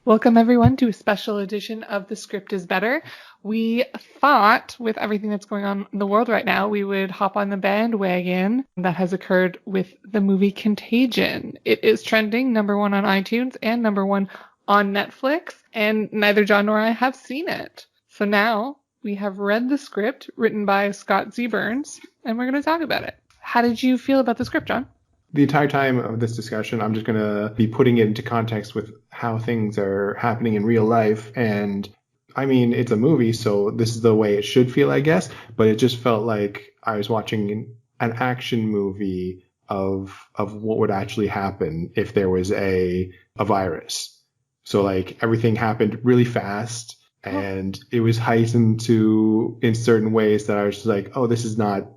Welcome, everyone, to a special edition of The Script is Better. We thought, with everything that's going on in the world right now, we would hop on the bandwagon that has occurred with the movie Contagion. It is trending #1 on iTunes and #1 on Netflix, and neither John nor I have seen it. So now we have read the script written by Scott Z. Burns, and we're going to talk about it. How did you feel about the script, John? The entire time of this discussion, I'm just going to be putting it into context with how things are happening in real life. And I mean, it's a movie, so this is the way it should feel, I guess. But it just felt like I was watching an action movie of what would actually happen if there was a virus. So like everything happened really fast and it was heightened in certain ways that I was just like, oh, this is not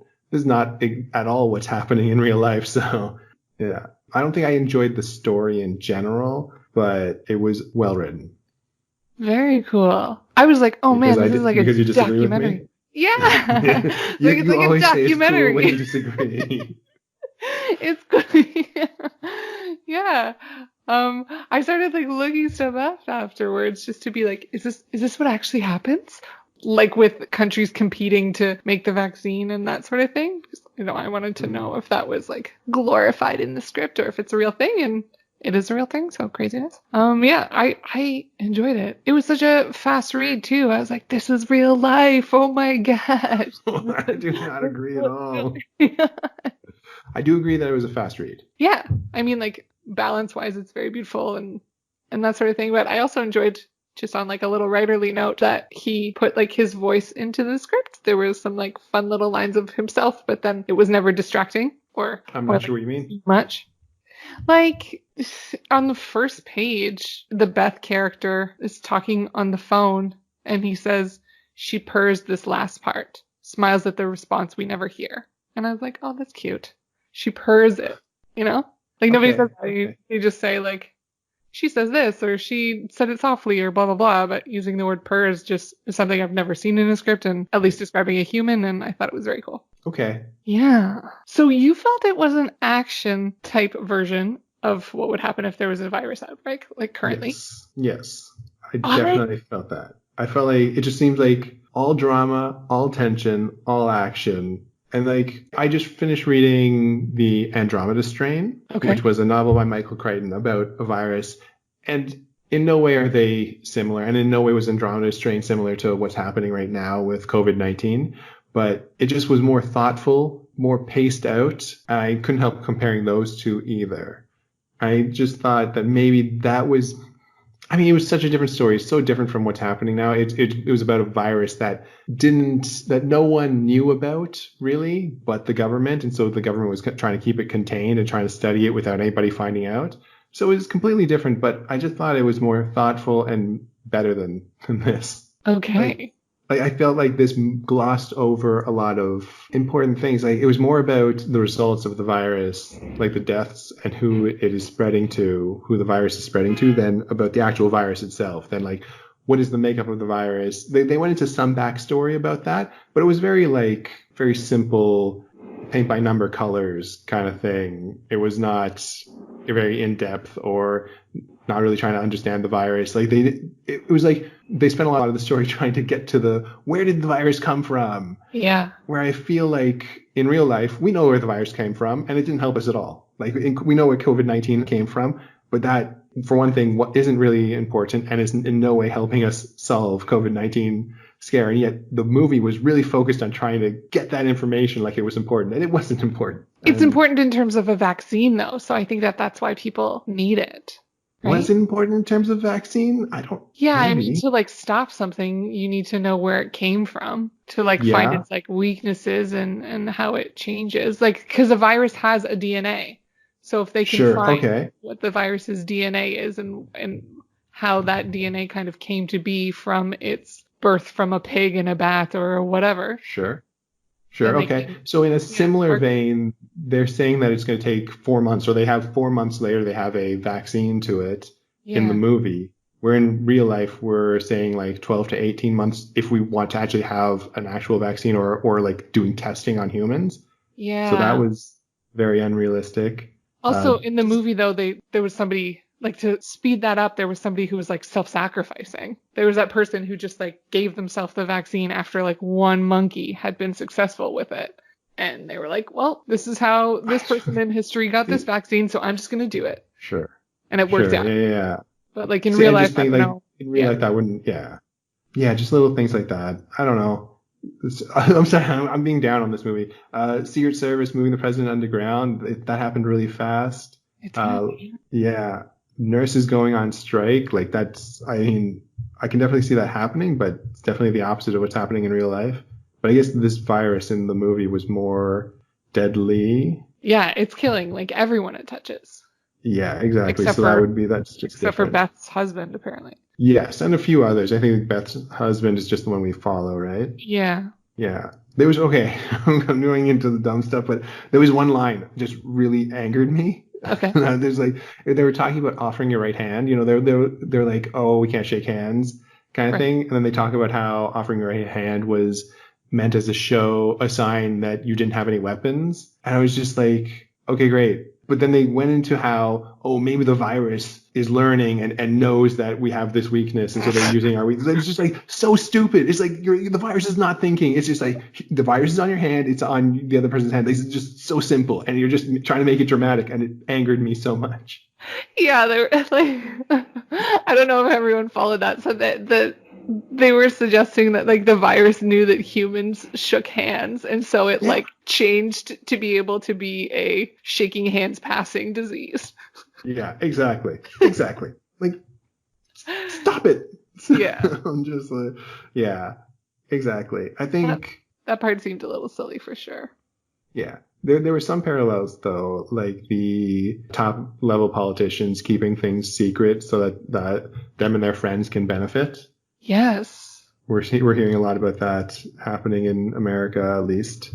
at all what's happening in real life. So yeah, I don't think I enjoyed the story in general, but it was well written. Very cool. I was like, oh man, this is like a because you disagree documentary. with me? Yeah. You like always a say it's documentary. cool when you disagree. It's good. Yeah. I started like looking stuff up afterwards just to be like, is this what actually happens? Like with countries competing to make the vaccine and that sort of thing. I wanted to know if that was like glorified in the script or if it's a real thing, and it is a real thing. So craziness. Yeah, I enjoyed it. It was such a fast read too. I was like, this is real life. Oh my gosh. I do not agree at all. I do agree that it was a fast read. Yeah. I mean, like balance wise, it's very beautiful and that sort of thing. But I also enjoyed, just on like a little writerly note, that he put like his voice into the script. There was some like fun little lines of himself, but then it was never distracting or I'm not sure what you mean. Much. Like on the first page, the Beth character is talking on the phone and he says, she purrs this last part, smiles at the response we never hear. And I was like, oh, that's cute. She purrs it, Like nobody says that. They just say like, she says this, or she said it softly, or blah, blah, blah. But using the word purr is just something I've never seen in a script, and at least describing a human, and I thought it was very cool. Okay. Yeah. So you felt it was an action type version of what would happen if there was a virus outbreak, like currently? Yes. I definitely felt that. I felt like it just seems like all drama, all tension, all action. And like, I just finished reading The Andromeda Strain, which was a novel by Michael Crichton about a virus. And in no way are they similar. And in no way was Andromeda Strain similar to what's happening right now with COVID-19. But it just was more thoughtful, more paced out. I couldn't help comparing those two either. I just thought that maybe that was... I mean, it was such a different story, so different from what's happening now. It was about a virus that no one knew about really, but the government. And so the government was trying to keep it contained and trying to study it without anybody finding out. So it was completely different, but I just thought it was more thoughtful and better than this. Okay. Like I felt like this glossed over a lot of important things. Like it was more about the results of the virus, like the deaths and who it is spreading to, who the virus is spreading to, than about the actual virus itself. Then like, what is the makeup of the virus? They went into some backstory about that, but it was very simple, paint by number colors kind of thing. It was not very in depth or not really trying to understand the virus. Like it was like they spent a lot of the story trying to get to where did the virus come from? Yeah. Where I feel like in real life, we know where the virus came from and it didn't help us at all. Like we know where COVID-19 came from, but that, for one thing, what isn't really important and is in no way helping us solve COVID-19 scare. And yet the movie was really focused on trying to get that information like it was important, and it wasn't important. It's important in terms of a vaccine, though. So I think that's why people need it. Right? Was it important in terms of vaccine? I don't. Yeah, maybe. I mean, to like stop something, you need to know where it came from to like find its like weaknesses and how it changes. Like, because a virus has a DNA. So if they can find what the virus's DNA is and how that DNA kind of came to be from its birth from a pig and a bat or whatever. Sure. Okay. So in a similar vein, they're saying that it's going to take 4 months, or they have 4 months later, they have a vaccine to it in the movie. Where in real life, we're saying like 12 to 18 months if we want to actually have an actual vaccine or like doing testing on humans. Yeah. So that was very unrealistic. Also, in the movie, though, there was somebody like to speed that up, there was somebody who was like self-sacrificing. There was that person who just like gave themselves the vaccine after like one monkey had been successful with it. And they were like, well, this is how this person in history got this vaccine, so I'm just going to do it. Sure. And it worked out. Yeah. But like in See, real I life, just I think don't like know. in real life that wouldn't. Yeah, just little things like that. I don't know. I'm sorry, I'm being down on this movie. Secret Service moving the president underground. That happened really fast. Yeah, nurses going on strike. Like that's. I mean, I can definitely see that happening, but it's definitely the opposite of what's happening in real life. But I guess this virus in the movie was more deadly. Yeah, it's killing like everyone it touches. Yeah, exactly. Except So that would be that's just except for different. Beth's husband, apparently. Yes, and a few others. I think Beth's husband is just the one we follow, right? Yeah. Yeah. There was, okay, I'm going into the dumb stuff, but there was one line that just really angered me. Okay. There's like, they were talking about offering your right hand. You know, they're like, oh, we can't shake hands kind of thing. And then they talk about how offering your right hand was meant as a sign that you didn't have any weapons. And I was just like, okay, great. But then they went into how, oh, maybe the virus is learning and knows that we have this weakness. And so they're using our weakness. It's just like so stupid. It's like the virus is not thinking. It's just like the virus is on your hand. It's on the other person's hand. It's just so simple. And you're just trying to make it dramatic. And it angered me so much. Yeah, they were like, I don't know if everyone followed that. So that they were suggesting that like the virus knew that humans shook hands, and so it like changed to be able to be a shaking hands passing disease. Yeah, exactly. Like, stop it. Yeah. I'm just like, yeah, exactly. I think that part seemed a little silly for sure. Yeah. There were some parallels though, like the top level politicians keeping things secret so that them and their friends can benefit. Yes. We're hearing a lot about that happening in America, at least.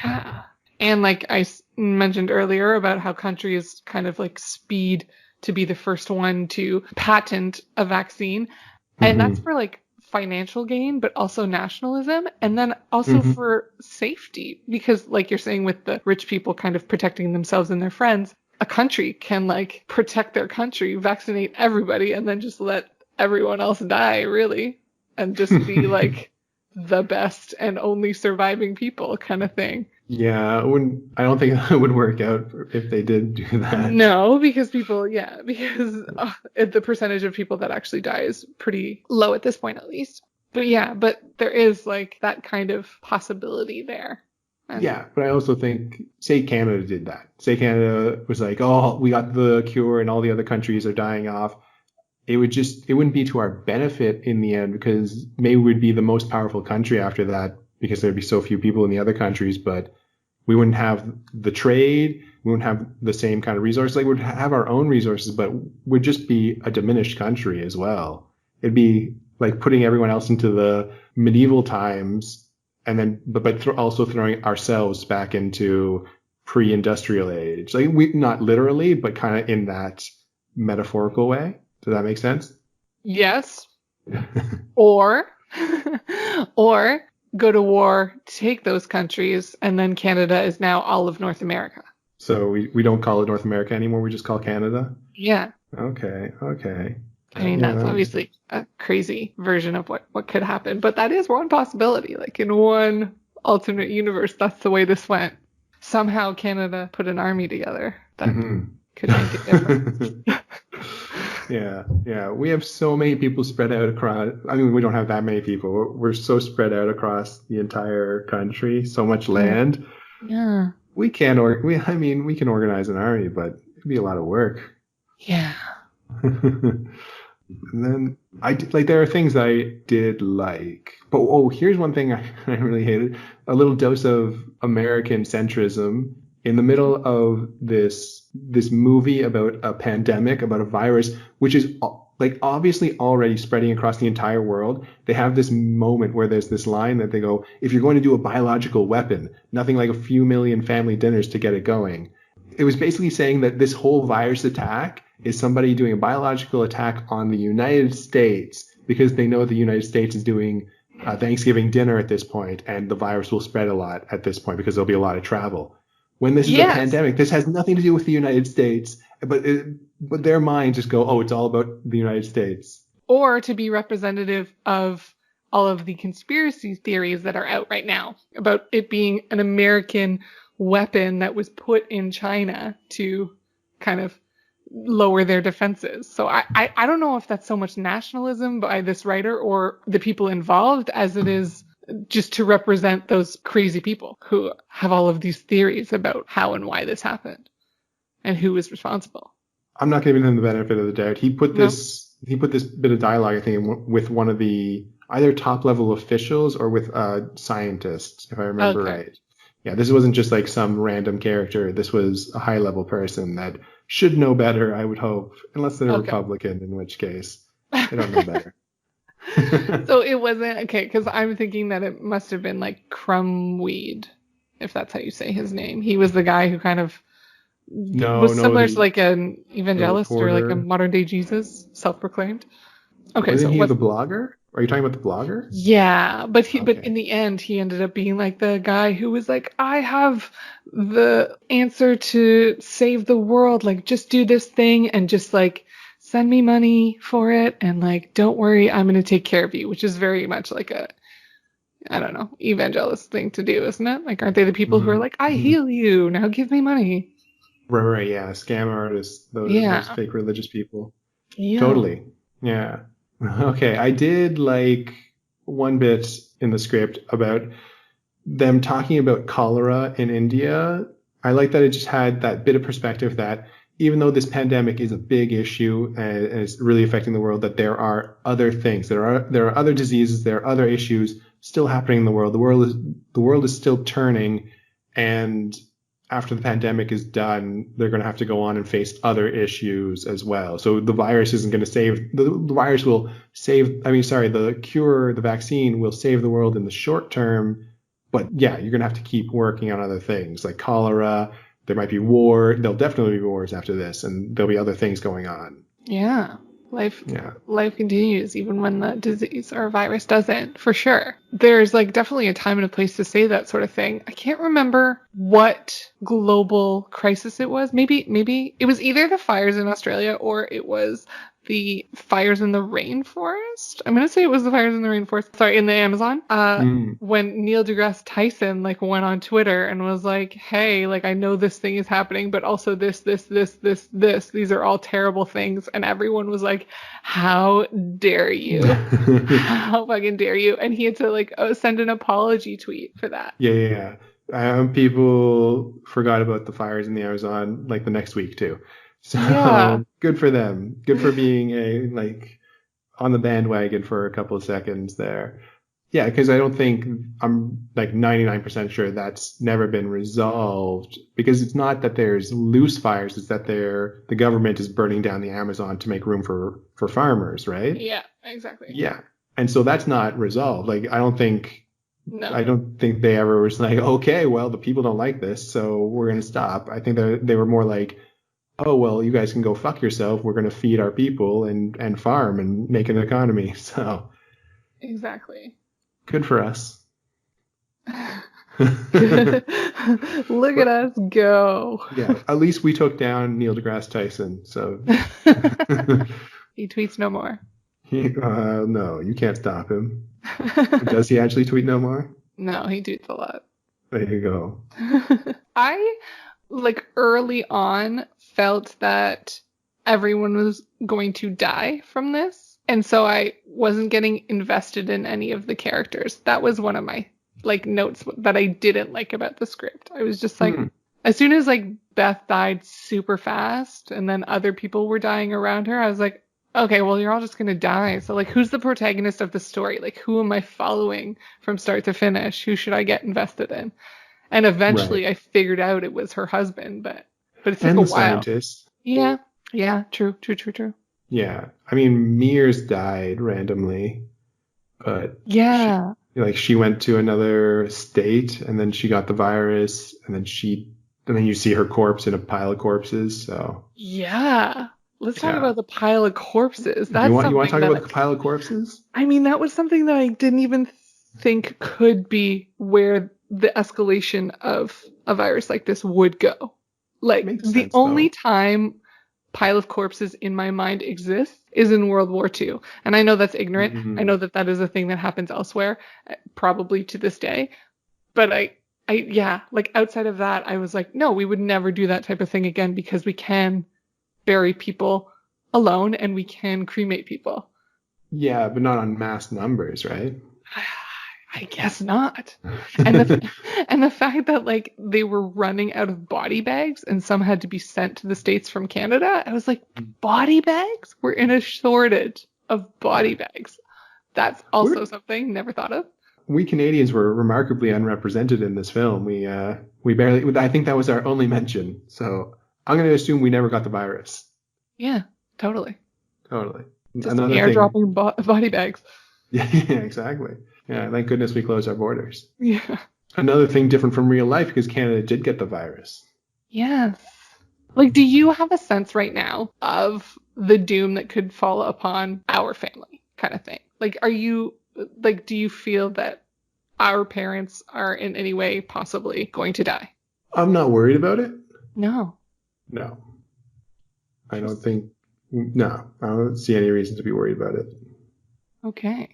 Yeah. And like I mentioned earlier about how countries kind of like speed to be the first one to patent a vaccine. And that's for like financial gain, but also nationalism. And then also for safety, because like you're saying with the rich people kind of protecting themselves and their friends, a country can like protect their country, vaccinate everybody, and then just let everyone else die, really, and just be like the best and only surviving people kind of thing. Yeah, I don't think that would work out if they did do that. No, because the percentage of people that actually die is pretty low at this point, at least. But there is like that kind of possibility there. Yeah, but I also think, say Canada did that. Say Canada was like, oh, we got the cure and all the other countries are dying off. It wouldn't be to our benefit in the end, because maybe we'd be the most powerful country after that because there'd be so few people in the other countries, but we wouldn't have the trade. We wouldn't have the same kind of resources. Like we'd have our own resources, but we'd just be a diminished country as well. It'd be like putting everyone else into the medieval times and then, but also throwing ourselves back into pre-industrial age. Like not literally, but kind of in that metaphorical way. Does that make sense? Yes. or go to war, take those countries, and then Canada is now all of North America. So we don't call it North America anymore. We just call Canada? Yeah. Okay. I mean, that's obviously a crazy version of what could happen, but that is one possibility. Like in one alternate universe, that's the way this went. Somehow Canada put an army together that could make a difference. Yeah. We have so many people spread out across. I mean, we don't have that many people. We're so spread out across the entire country, so much land. Yeah. We can organize an army, but it'd be a lot of work. Yeah. And then there are things I did like, but here's one thing I really hated: a little dose of American centrism in the middle of this movie about a pandemic, about a virus, which is like obviously already spreading across the entire world. They have this moment where there's this line that they go, if you're going to do a biological weapon, nothing like a few million family dinners to get it going. It was basically saying that this whole virus attack is somebody doing a biological attack on the United States because they know the United States is doing Thanksgiving dinner at this point, and the virus will spread a lot at this point because there'll be a lot of travel. When this is a pandemic, this has nothing to do with the United States, but but their minds just go, oh, it's all about the United States. Or to be representative of all of the conspiracy theories that are out right now about it being an American weapon that was put in China to kind of lower their defenses. So I don't know if that's so much nationalism by this writer or the people involved as it is just to represent those crazy people who have all of these theories about how and why this happened and who is responsible. I'm not giving him the benefit of the doubt. He put No? this bit of dialogue, I think, with one of the either top level officials or with scientists, if I remember Okay. right. Yeah, this wasn't just like some random character. This was a high level person that should know better, I would hope, unless they're a Okay. Republican, in which case they don't know better. So it wasn't okay because I'm thinking that it must have been like Crumweed, if that's how you say his name. He was the guy who kind of No, was no, similar to like an the evangelist or like a reporter. modern day Jesus, self-proclaimed. Okay, Wasn't so he what? the blogger? Are you talking about the blogger? Yeah, but in Okay. the end, he ended up being like the guy who was like, I have the answer to save the world. Like, just do this thing and just like send me money for it. And like, don't worry, I'm going to take care of you, which is very much like a, I don't know, evangelist thing to do, isn't it? Like, aren't they the people who are like, I Mm-hmm. heal you, now give me money? Right, yeah. Scam artists, those Yeah. fake religious people. Yeah. Totally. Yeah. Okay. I did like one bit in the script about them talking about cholera in India. I like that it just had that bit of perspective that even though this pandemic is a big issue and it's really affecting the world, that there are other things, there are other diseases, there are other issues still happening in the world. The world is still turning, and after the pandemic is done, they're going to have to go on and face other issues as well. So the virus isn't going to save the virus will save. I mean, sorry, the cure, the vaccine will save the world in the short term, but yeah, you're going to have to keep working on other things like cholera. There might be war. There'll definitely be wars after this, and there'll be other things going on. Yeah. Life Yeah. life continues even when the disease or virus doesn't, for sure. There's like definitely a time and a place to say that sort of thing. I can't remember what global crisis it was. Maybe it was either the fires in Australia or it was the fires in the rainforest. I'm gonna say it was the fires in the rainforest. Sorry, in the Amazon. Mm. When Neil deGrasse Tyson like went on Twitter and was like, "Hey, like I know this thing is happening, but also this. These are all terrible things." And everyone was like, "How dare you? How fucking dare you?" And he had to like send an apology tweet for that. Yeah, yeah, yeah. People forgot about the fires in the Amazon like the next week too. Yeah. So good for them. Good for being a like on the bandwagon for a couple of seconds there. Yeah, because I don't think I'm like 99% sure that's never been resolved because it's not that there's loose fires, it's that the government is burning down the Amazon to make room for farmers, right? Yeah, exactly. Yeah. And so that's not resolved. Like No. I don't think they ever was like, okay, well, the people don't like this, so we're going to stop. I think they were more like, oh, well, you guys can go fuck yourself. We're going to feed our people and farm and make an economy. So Exactly. good for us. Look at But us go. yeah, at least we took down Neil deGrasse Tyson. So He tweets no more. no, you can't stop him. Does he actually tweet no more? No, he tweets a lot. There you go. I, like, early on felt that everyone was going to die from this. And so I wasn't getting invested in any of the characters. That was one of my, like, notes that I didn't like about the script. I was just like, Hmm. as soon as, like, Beth died super fast and then other people were dying around her, I was like, okay, well, you're all just going to die. So, like, who's the protagonist of the story? Like, who am I following from start to finish? Who should I get invested in? And Right. eventually I figured out it was her husband, but it took And a the while. scientist. Yeah. Yeah. True. Yeah. I mean, Mears died randomly, but Yeah. she went to another state and then she got the virus and then you see her corpse in a pile of corpses. So Yeah. Let's talk yeah. about the pile of corpses. Do you That's want to something talk that about the pile of corpses? I mean, that was something that I didn't even think could be where the escalation of a virus like this would go. Like, Makes the sense only though. time pile of corpses in my mind exists is in World War II. And I know that's ignorant. I know that that is a thing that happens elsewhere, probably to this day. But yeah, like outside of that, I was like, no, we would never do that type of thing again because we can bury people alone and we can cremate people. Yeah, but not on mass numbers, right? I guess not. And the fact that like they were running out of body bags and some had to be sent to the States from Canada, I was like, body bags? We're in a shortage of body bags. That's also something never thought of. We Canadians were remarkably unrepresented in this film. We barely. I think that was our only mention. So I'm going to assume we never got the virus. Yeah, totally. Totally. Just airdropping body bags. Yeah, exactly. Yeah, thank goodness we closed our borders. Yeah. Another thing different from real life because Canada did get the virus. Yes. Like, do you have a sense right now of the doom that could fall upon our family kind of thing? Like, do you feel that our parents are in any way possibly going to die? I'm not worried about it. No. I don't see any reason to be worried about it. Okay.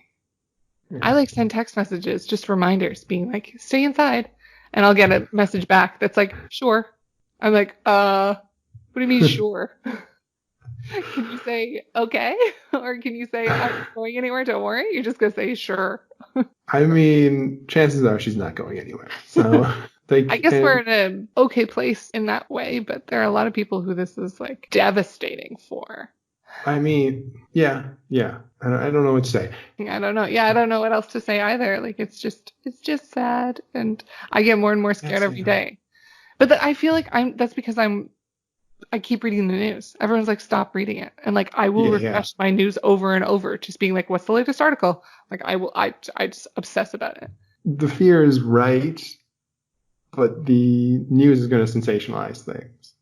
I like send text messages, just reminders, being like, stay inside. And I'll get a message back that's like, sure. I'm like, what do you mean, sure? Can you say, okay? Or can you say, I'm not going anywhere, don't worry? You're just going to say, sure. I mean, chances are she's not going anywhere. So I guess we're in an okay place in that way, but there are a lot of people who this is like devastating for. I mean, yeah. I don't know what to say. I don't know. Yeah, I don't know what else to say either. Like, it's just sad, and I get more and more scared every day. But I feel like that's because I keep reading the news. Everyone's like, stop reading it, and like I will refresh my news over and over, just being like, what's the latest article? Like I just obsess about it. The fear is right, but the news is going to sensationalize things.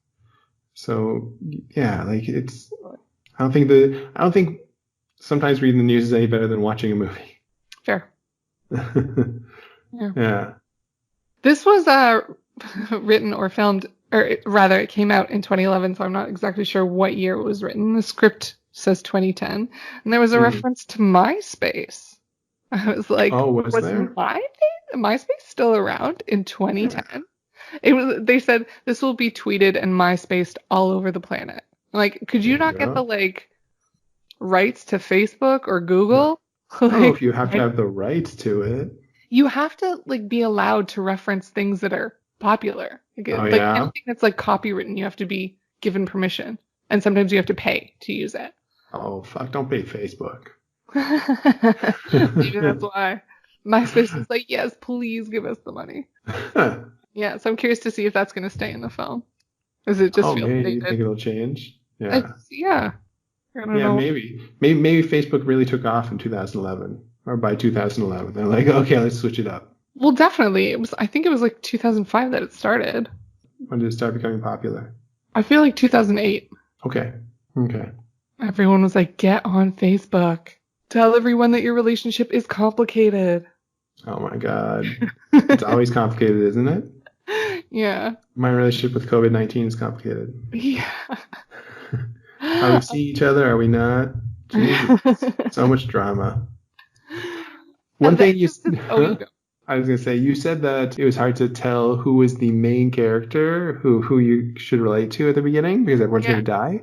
So yeah, like it's. I don't think sometimes reading the news is any better than watching a movie. Fair. Yeah. This was written or filmed, or rather it came out in 2011, so I'm not exactly sure what year it was written. The script says 2010, and there was a reference to MySpace. I was like, was there? MySpace still around in 2010? They said this will be tweeted and MySpaced all over the planet. Like, could you not get the like rights to Facebook or Google? No. Like, if you have to have the rights to it. You have to like be allowed to reference things that are popular. Anything that's like copywritten, you have to be given permission, and sometimes you have to pay to use it. Oh fuck! Don't pay Facebook. Maybe that's why MySpace is like, yes, please give us the money. Yeah, so I'm curious to see if that's going to stay in the film. Does it just feel dated? You think it'll change? Yeah. I don't know. Maybe Facebook really took off in 2011 or by 2011. They're like, okay, let's switch it up. Well, definitely. I think it was like 2005 that it started. When did it start becoming popular? I feel like 2008. Okay. Everyone was like, get on Facebook. Tell everyone that your relationship is complicated. Oh my God. It's always complicated, isn't it? Yeah. My relationship with COVID-19 is complicated. Yeah. Are we seeing each other? Are we not? Jesus. So much drama. One thing you I was going to say, you said that it was hard to tell who was the main character, who you should relate to at the beginning because everyone's going to die.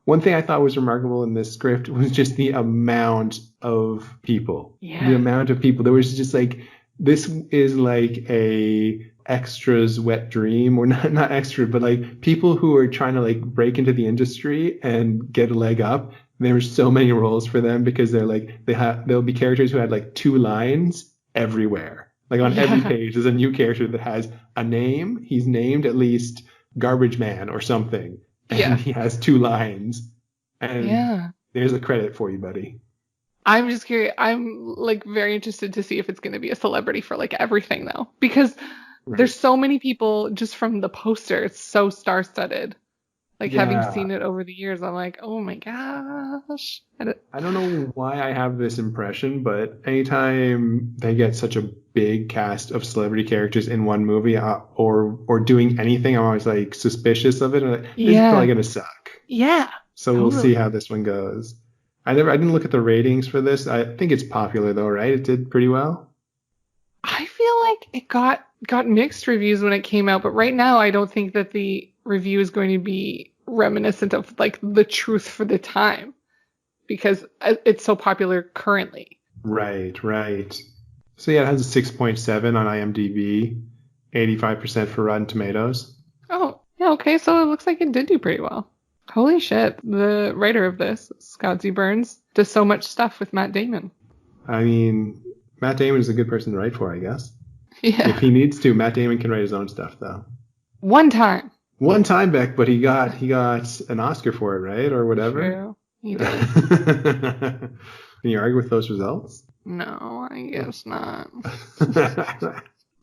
One thing I thought was remarkable in this script was just the amount of people. Yeah. The amount of people. There was just like, this is like a extra's wet dream, or not extra, but like people who are trying to like break into the industry and get a leg up. There were so many roles for them because they're like, there'll be characters who had like 2 lines everywhere. Like on every page, there's a new character that has a name. He's named at least Garbage Man or something. And he has 2 lines. And there's a credit for you, buddy. I'm just curious. I'm like very interested to see if it's going to be a celebrity for like everything though. Because there's so many people just from the poster. It's so star-studded. Like having seen it over the years, I'm like, oh my gosh. I don't know why I have this impression, but anytime they get such a big cast of celebrity characters in one movie or doing anything, I'm always like suspicious of it. And this is probably going to suck. Yeah. So we'll see how this one goes. I didn't look at the ratings for this. I think it's popular though, right? It did pretty well. I feel like it got mixed reviews when it came out, but right now I don't think that the review is going to be reminiscent of like the truth for the time because it's so popular currently. Right. So yeah, it has a 6.7 on IMDb, 85% for Rotten Tomatoes. Oh, yeah, okay, so it looks like it did do pretty well. Holy shit, the writer of this, Scott Z. Burns, does so much stuff with Matt Damon. I mean, Matt Damon is a good person to write for, I guess. Yeah. If he needs to, Matt Damon can write his own stuff, though. One time, Beck, but he got an Oscar for it, right? Or whatever. True. He did. Can you argue with those results? No, I guess not.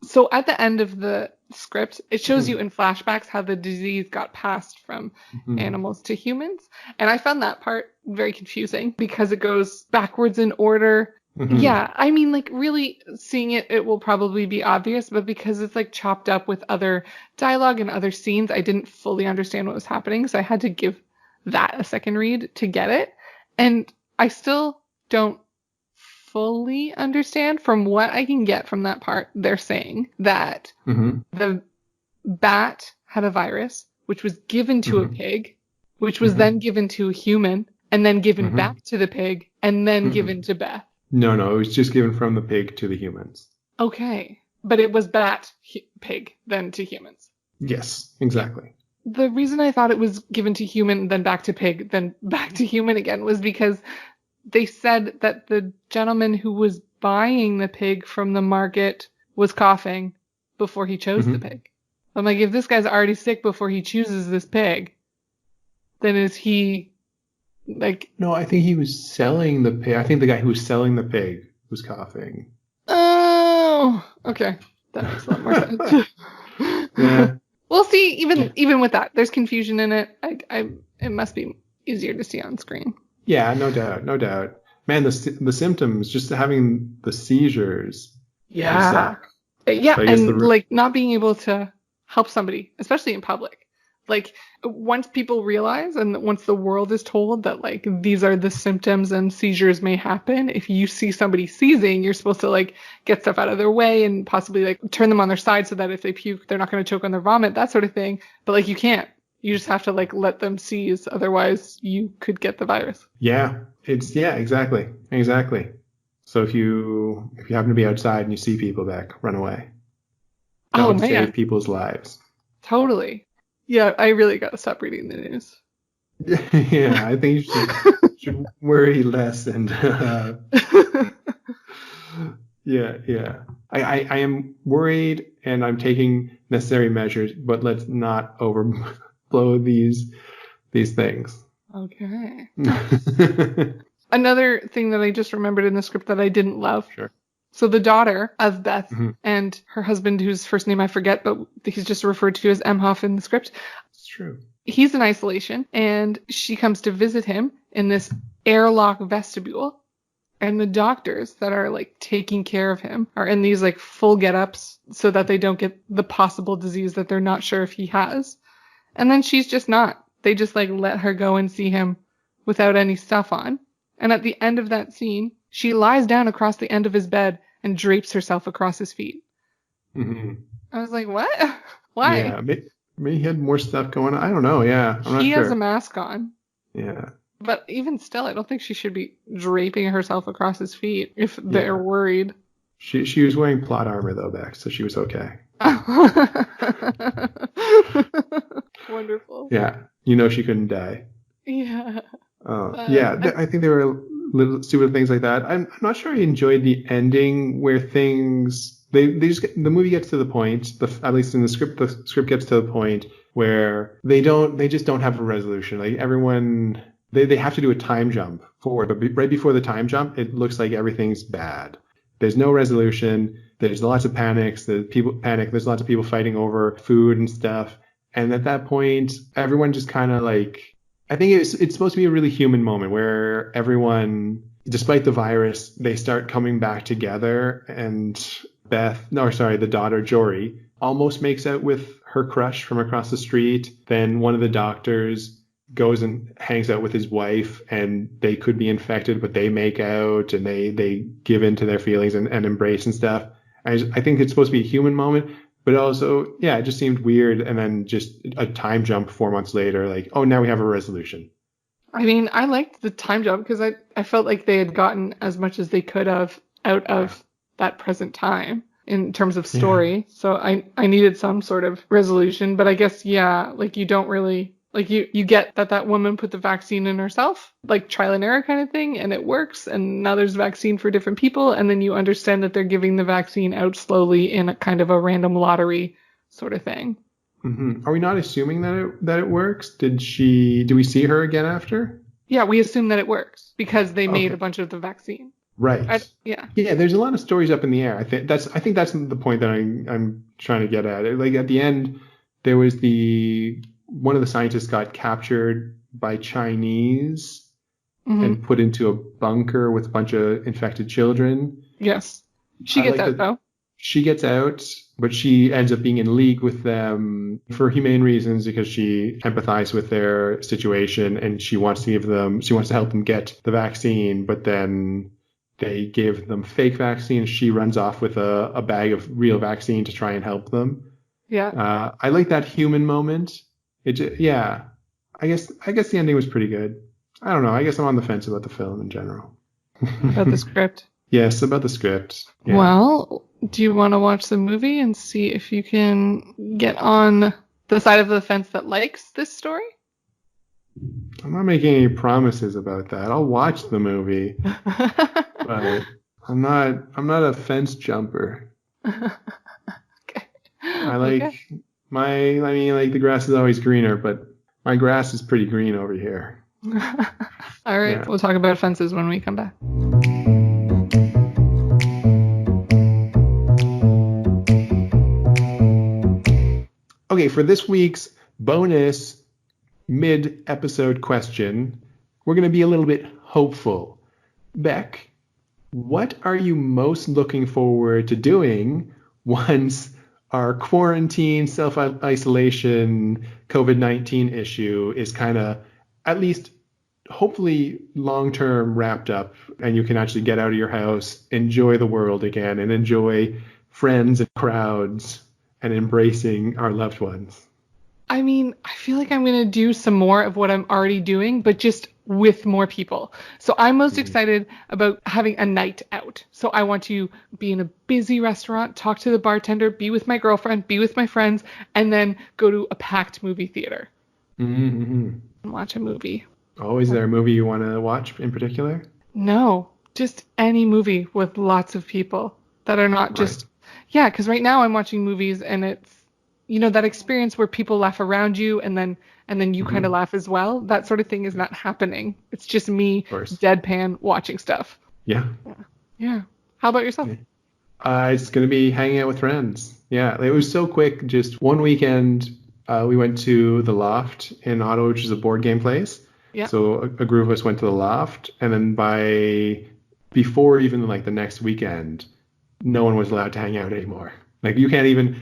So at the end of the script, it shows you in flashbacks how the disease got passed from animals to humans. And I found that part very confusing because it goes backwards in order. Yeah, I mean, like, really seeing it will probably be obvious, but because it's, like, chopped up with other dialogue and other scenes, I didn't fully understand what was happening, so I had to give that a second read to get it. And I still don't fully understand. From what I can get from that part, they're saying that the bat had a virus, which was given to a pig, which was then given to a human, and then given back to the pig, and then given to Beth. No, it was just given from the pig to the humans. Okay. But it was bat, pig, then to humans. Yes, exactly. The reason I thought it was given to human, then back to pig, then back to human again was because they said that the gentleman who was buying the pig from the market was coughing before he chose the pig. I'm like, if this guy's already sick before he chooses this pig, then is he... like, no, I think he was selling the pig. I think the guy who was selling the pig was coughing. Oh, okay. That makes a lot more sense. Yeah. We'll see. Even with that, there's confusion in it. It must be easier to see on screen. Yeah, no doubt. Man, the symptoms, just having the seizures. Yeah. Yeah, so and like not being able to help somebody, especially in public. Like, once people realize and once the world is told that, like, these are the symptoms and seizures may happen, if you see somebody seizing, you're supposed to, like, get stuff out of their way and possibly, like, turn them on their side so that if they puke, they're not going to choke on their vomit, that sort of thing. But, like, you can't. You just have to, like, let them seize. Otherwise, you could get the virus. Yeah. Exactly. So if you happen to be outside and you see people back, run away. Don't save people's lives. Totally. Yeah, I really got to stop reading the news. Yeah, I think you should worry less and yeah. I am worried and I'm taking necessary measures, but let's not overblow these things. Okay. Another thing that I just remembered in the script that I didn't love. Sure. So the daughter of Beth and her husband, whose first name I forget, but he's just referred to as Emhoff in the script. It's true. He's in isolation, and she comes to visit him in this airlock vestibule. And the doctors that are, like, taking care of him are in these, like, full get-ups so that they don't get the possible disease that they're not sure if he has. And then she's just not. They just, like, let her go and see him without any stuff on. And at the end of that scene, she lies down across the end of his bed and drapes herself across his feet. I was like, what? Why? Yeah, maybe he had more stuff going on. I don't know. Yeah, I'm not sure. He has a mask on. Yeah. But even still, I don't think she should be draping herself across his feet if they're worried. She was wearing plot armor, though, Beck, so she was okay. Wonderful. Yeah. You know she couldn't die. Yeah. I think there were little stupid things like that. I'm not sure I enjoyed the ending where things the movie gets to the point, at least in the script gets to the point where they just don't have a resolution. Like everyone, they have to do a time jump forward, but right before the time jump, it looks like everything's bad. There's no resolution. There's lots of panics. There's lots of people fighting over food and stuff. And at that point, everyone just kind of like, I think it's supposed to be a really human moment where everyone, despite the virus, they start coming back together. And the daughter, Jory, almost makes out with her crush from across the street. Then one of the doctors goes and hangs out with his wife, and they could be infected, but they make out and they give in to their feelings and embrace and stuff. I think it's supposed to be a human moment, but also, yeah, it just seemed weird. And then just a time jump 4 months later, like, oh, now we have a resolution. I mean, I liked the time jump because I felt like they had gotten as much as they could have out Yeah. of that present time in terms of Yeah. story. So I needed some sort of resolution, but I guess, yeah, like you don't really, like you get that woman put the vaccine in herself, like trial and error kind of thing, and it works. And now there's vaccine for different people. And then you understand that they're giving the vaccine out slowly in a kind of a random lottery sort of thing. Are we not assuming that it works? Do we see her again after? Yeah, we assume that it works because they made Okay. a bunch of the vaccine. Right. Yeah. Yeah, there's a lot of stories up in the air. I think that's the point that I'm trying to get at. Like at the end, there was the one of the scientists got captured by Chinese Hmm. and put into a bunker with a bunch of infected children. Yes. She I gets like out that though. she gets out, but she ends up being in league with them for humane reasons because she empathizes with their situation and she wants to help them get the vaccine, but then they give them fake vaccine. She runs off with a bag of real vaccine to try and help them. Yeah. I like that human moment. Yeah, I guess the ending was pretty good. I don't know. I guess I'm on the fence about the film in general. About the script. Yes, about the script. Yeah. Well, do you want to watch the movie and see if you can get on the side of the fence that likes this story? I'm not making any promises about that. I'll watch the movie, but I'm not a fence jumper. Okay. I Okay. like I mean like the grass is always greener, but my grass is pretty green over here. All right. Yeah. We'll talk about fences when we come back. Okay, for this week's bonus mid-episode question, we're going to be a little bit hopeful. Beck, what are you most looking forward to doing once our quarantine, self-isolation, COVID-19 issue is kind of at least hopefully long-term wrapped up and you can actually get out of your house, enjoy the world again, and enjoy friends and crowds and embracing our loved ones? I mean, I feel like I'm going to do some more of what I'm already doing, but just with more people. So I'm most excited about having a night out. So I want to be in a busy restaurant, talk to the bartender, be with my girlfriend, be with my friends, and then go to a packed movie theater Mm-hmm. and watch a movie. Oh, is there a movie you want to watch in particular? No, just any movie with lots of people that are not Right. just, yeah, because right now I'm watching movies and it's, that experience where people laugh around you and then you kind of Mm-hmm. laugh as well. That sort of thing is not happening. It's just me Of course. deadpan watching stuff. Yeah. Yeah. How about yourself? Yeah. It's going to be hanging out with friends. Yeah, it was so quick. Just one weekend, we went to the Loft in Ottawa, which is a board game place. Yeah. So a group of us went to the Loft, and then before even like the next weekend, no one was allowed to hang out anymore. Like you can't even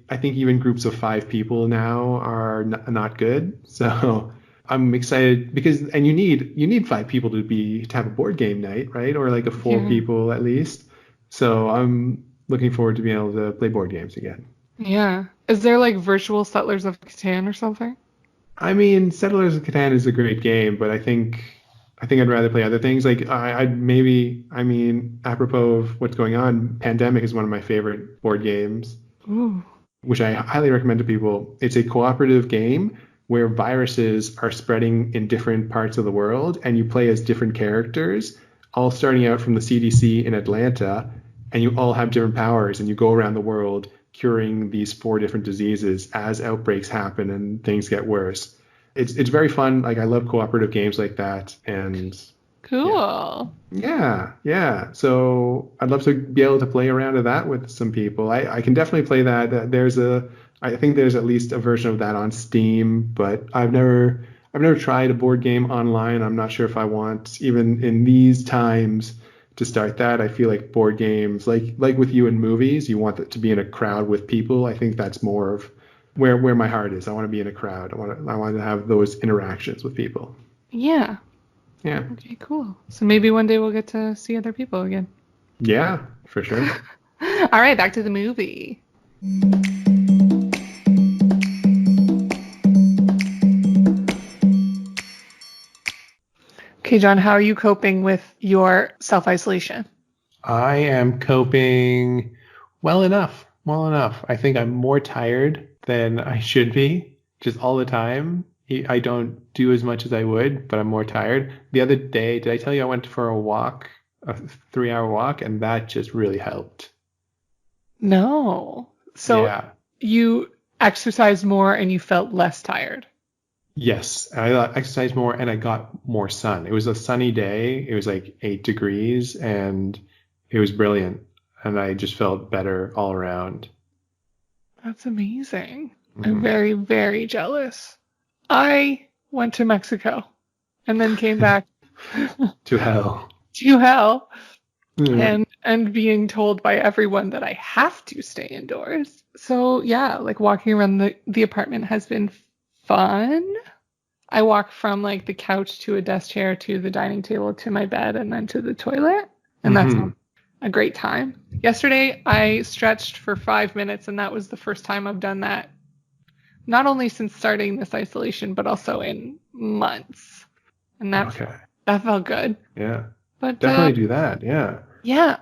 I think even groups of 5 people now are not good. So I'm excited and you need 5 people to have a board game night, right? Or like a four Yeah. people at least. So I'm looking forward to being able to play board games again. Yeah. Is there like virtual Settlers of Catan or something? I mean, Settlers of Catan is a great game, but I think I'd rather play other things. Like I mean, apropos of what's going on, Pandemic is one of my favorite board games, Ooh. which I highly recommend to people. It's a cooperative game where viruses are spreading in different parts of the world, and you play as different characters, all starting out from the CDC in Atlanta, and you all have different powers, and you go around the world curing these 4 different diseases as outbreaks happen and things get worse. It's very fun. Like I love cooperative games like that, and yeah. Cool. Yeah, yeah. So I'd love to be able to play around to that with some people. I can definitely play that. I think there's at least a version of that on Steam, but I've never tried a board game online. I'm not sure if I want, even in these times, to start that. I feel like board games, like with you in movies, you want it to be in a crowd with people. I think that's more of where my heart is. I want to be in a crowd. I want to have those interactions with people. Yeah. Yeah. Okay, cool. So maybe one day we'll get to see other people again. Yeah, for sure. All right, back to the movie. Okay, John, how are you coping with your self-isolation? I am coping well enough. Well enough. I think I'm more tired than I should be, just all the time. I don't do as much as I would, but I'm more tired. The other day, did I tell you I went for a walk, a 3-hour walk, and that just really helped. No. So Yeah. you exercised more and you felt less tired. Yes. And I exercised more and I got more sun. It was a sunny day. It was like 8 degrees and it was brilliant. And I just felt better all around. That's amazing. I'm Mhm. very, very jealous. I went to Mexico and then came back To hell. to hell Mm. and being told by everyone that I have to stay indoors. So yeah, like walking around the apartment has been fun. I walk from like the couch to a desk chair to the dining table to my bed and then to the toilet. And that's Hmm. a great time. Yesterday I stretched for 5 minutes and that was the first time I've done that. Not only since starting this isolation, but also in months. And Okay. that felt good. Yeah. But Definitely do that. Yeah. yeah.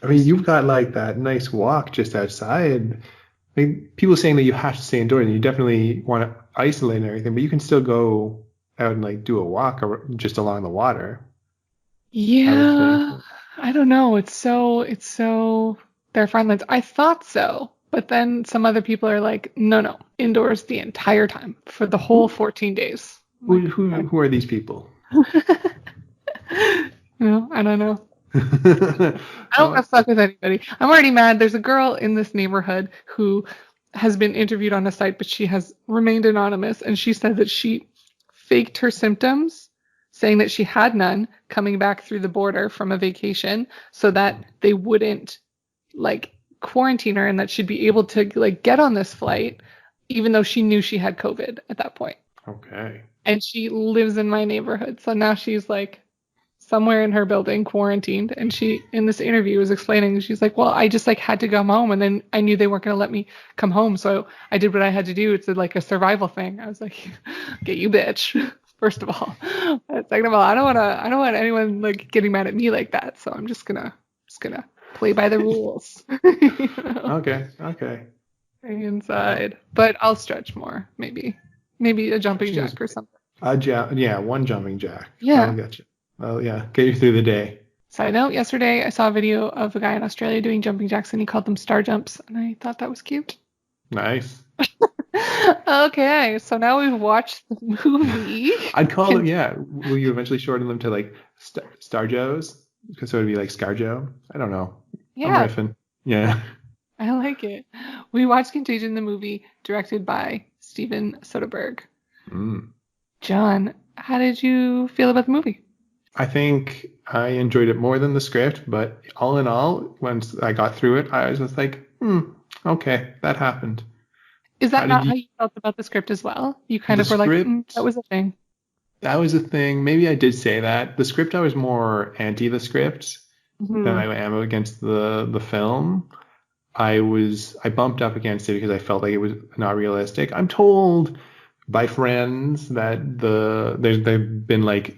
I mean, you've got like that nice walk just outside. I mean, people saying that you have to stay indoors and you definitely want to isolate and everything, but you can still go out and like do a walk just along the water, I would think. Yeah. I don't know. It's so they're fine lines. I thought so. But then some other people are like, no, indoors the entire time for the whole Who 14 days. I'm who like, who, who are these people? no, I don't know. I don't want to fuck with anybody. I'm already mad. There's a girl in this neighborhood who has been interviewed on a site, but she has remained anonymous. And she said that she faked her symptoms, saying that she had none, coming back through the border from a vacation so that they wouldn't like quarantine her and that she'd be able to like get on this flight, even though she knew she had COVID at that point. Okay. And she lives in my neighborhood. So now she's like somewhere in her building quarantined, and she in this interview was explaining, she's like, well, I just like had to come home and then I knew they weren't going to let me come home, so I did what I had to do. It's like a survival thing. I was like, get you bitch, first of all. Second of all, I don't want anyone like getting mad at me like that, so I'm just gonna play by the rules. You know? Okay. Stay inside, but I'll stretch more, maybe a jumping Stretching is jack or something. yeah, one jumping jack. That'll Yeah. get you. Oh yeah, get you through the day. Side note, yesterday I saw a video of a guy in Australia doing jumping jacks and he called them star jumps, and I thought that was cute. Nice. Okay, so now we've watched the movie. I'd call them, yeah. Will you eventually shorten them to like Starjoes? Because so it'd be like Scarjo. I don't know. I'm Yeah, riffing. Yeah. I like it. We watched Contagion, the movie, directed by Steven Soderbergh. Mm. John, how did you feel about the movie? I think I enjoyed it more than the script, but all in all, once I got through it, I was just like, okay, that happened. Is How that did not you? how you felt about the script as well? You kind The of were like, script, that was a thing. that was a thing. Maybe I did say that. The script, I was more anti the script than Hmm. I am against the film. I bumped up against it because I felt like it was not realistic. I'm told by friends that there've been like